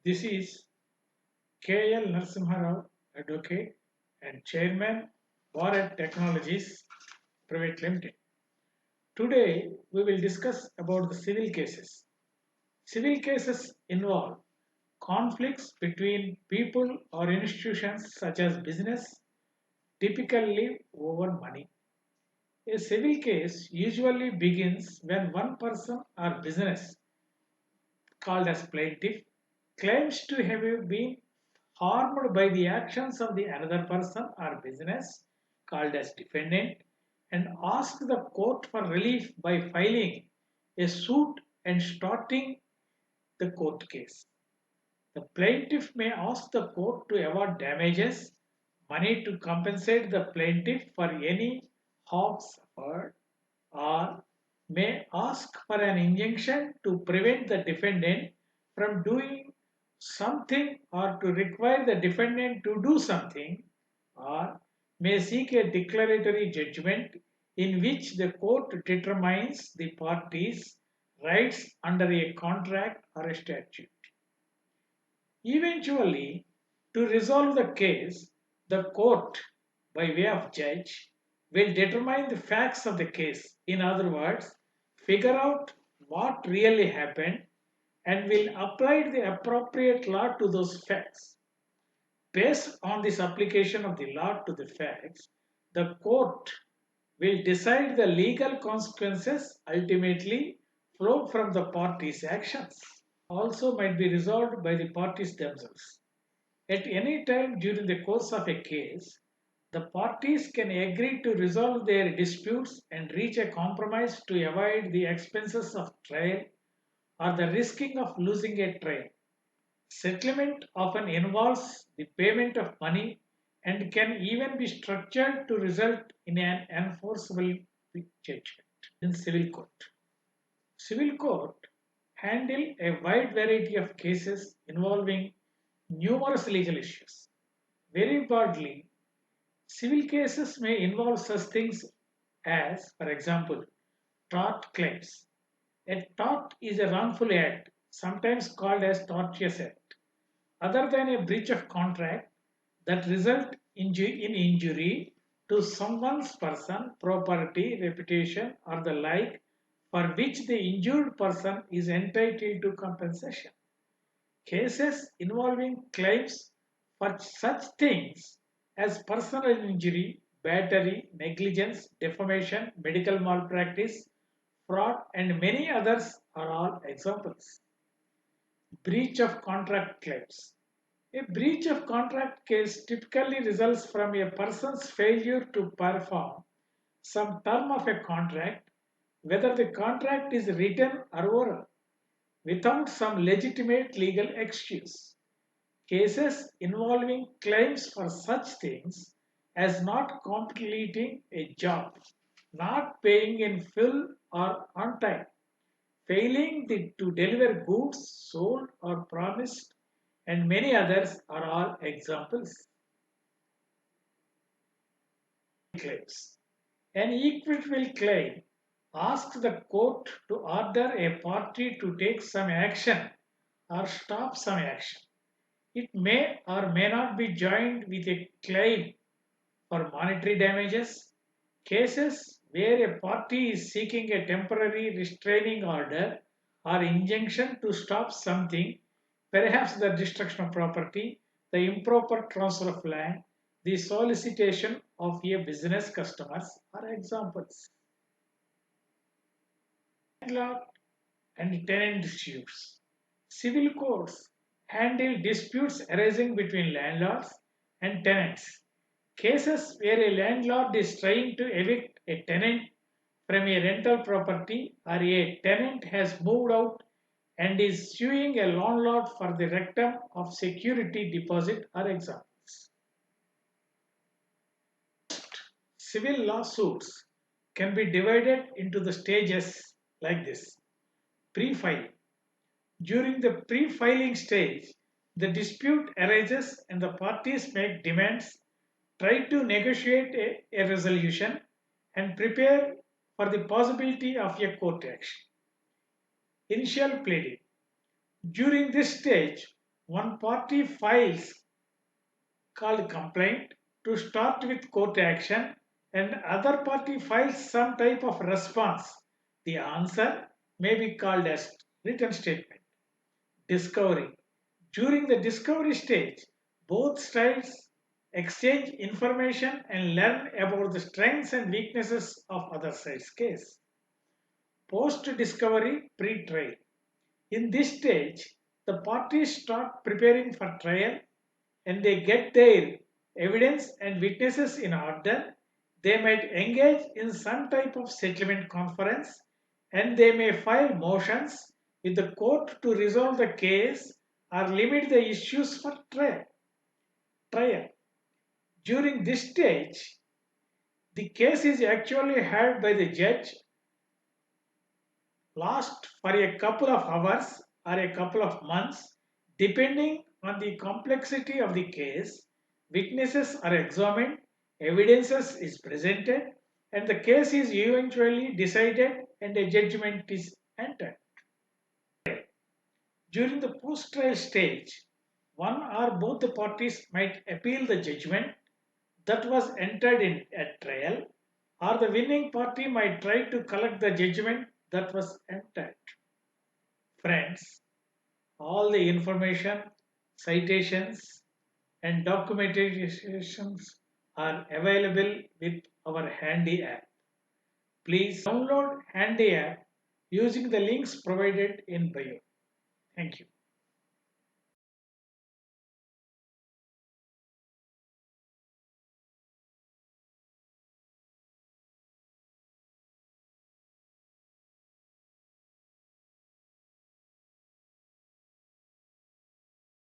This is K.L. Narasimha Rao, Advocate and Chairman, Bharat Technologies Private Limited. Today, we will discuss about the civil cases. Civil cases involve conflicts between people or institutions such as business, typically over money. A civil case usually begins when one person or business, called as plaintiff, claims to have been harmed by the actions of the another person or business, called as defendant, and asks the court for relief by filing a suit and starting the court case. The plaintiff may ask the court to award damages, money to compensate the plaintiff for any harm suffered, or may ask for an injunction to prevent the defendant from doing something or to require the defendant to do something, or may seek a declaratory judgment in which the court determines the parties' rights under a contract or a statute. Eventually, to resolve the case, the court, by way of judge, will determine the facts of the case. In other words, figure out what really happened and will apply the appropriate law to those facts. Based on this application of the law to the facts, the court will decide the legal consequences ultimately flow from the parties' actions. Also might be resolved by the parties themselves. At any time during the course of a case, the parties can agree to resolve their disputes and reach a compromise to avoid the expenses of trial or the risking of losing a trial. Settlement often involves the payment of money and can even be structured to result in an enforceable judgment. In civil court. Civil court handle a wide variety of cases involving numerous legal issues. Very broadly, civil cases may involve such things as, for example, tort claims. A tort is a wrongful act, sometimes called as tortious act, other than a breach of contract that result in injury to someone's person, property, reputation, or the like, for which the injured person is entitled to compensation. Cases involving claims for such things as personal injury, battery, negligence, defamation, medical malpractice, fraud, and many others are all examples. Breach of contract claims. A breach of contract case typically results from a person's failure to perform some term of a contract, whether the contract is written or oral, without some legitimate legal excuse. Cases involving claims for such things as not completing a job, not paying in full or on time, failing to deliver goods sold or promised, and many others are all examples. Claims. An equitable claim asks the court to order a party to take some action or stop some action. It may or may not be joined with a claim for monetary damages. Cases where a party is seeking a temporary restraining order or injunction to stop something, perhaps the destruction of property, the improper transfer of land, the solicitation of a business customers are examples. Landlord and tenant disputes. Civil courts handle disputes arising between landlords and tenants. Cases where a landlord is trying to evict a tenant from a rental property or a tenant has moved out and is suing a landlord for the rectum of security deposit are examples. Civil lawsuits can be divided into the stages like this. Pre-filing. During the pre-filing stage, the dispute arises and the parties make demands, try to negotiate a resolution, and prepare for the possibility of a court action. Initial pleading. During this stage, one party files called complaint to start with court action and other party files some type of response. The answer may be called as written statement. Discovery. During the discovery stage, both sides exchange information and learn about the strengths and weaknesses of other side's case. Post-discovery pre-trial. In this stage, the parties start preparing for trial and they get their evidence and witnesses in order. They might engage in some type of settlement conference and they may file motions with the court to resolve the case or limit the issues for trial. During this stage, the case is actually heard by the judge last for a couple of hours or a couple of months, depending on the complexity of the case. Witnesses are examined, evidences is presented, and the case is eventually decided and a judgment is entered. During the post-trial stage, one or both the parties might appeal the judgment that was entered in at trial, or the winning party might try to collect the judgment that was entered. Friends, all the information, citations, and documentations are available with our Handy app. Please download Handy app using the links provided in bio. Thank you.